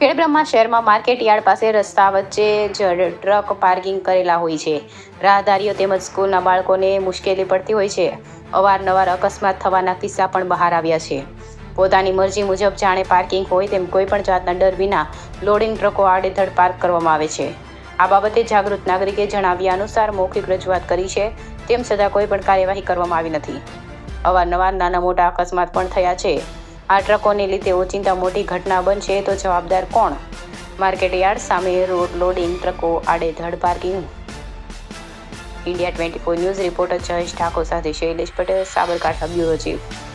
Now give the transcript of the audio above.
ખેડબ્રહ્મા શહેરમાં market yard પાસે રસ્તા વચ્ચે જ ટ્રક પાર્કિંગ કરેલા હોય છે. રાહદારીઓ તેમજ સ્કૂલના બાળકોને મુશ્કેલી પડતી હોય છે. અવારનવાર અકસ્માત થવાના કિસ્સા પણ બહાર આવ્યા છે. પોતાની મરજી મુજબ જાણે પાર્કિંગ હોય તેમ કોઈ પણ જાતના ડર વિના લોડિંગ ટ્રકો આડેધડ પાર્ક કરવામાં આવે છે. આ બાબતે જાગૃત નાગરિકે જણાવ્યા અનુસાર મૌખિક રજૂઆત કરી છે, તેમ છતાં કોઈ પણ કાર્યવાહી કરવામાં આવી નથી. અવારનવાર નાના મોટા અકસ્માત પણ થયા છે. આ ટ્રકોને લીધે ઓચિંતા મોટી ઘટના બનશે તો જવાબદાર કોણ? માર્કેટ યાર્ડ સામે રોડ લોડિંગ ટ્રકો આડેધડ parking. India 24 news reporter Jayesh Thakor સાથે શૈલેષ પટેલ, સાબરકાંઠા બ્યુરો ચીફ.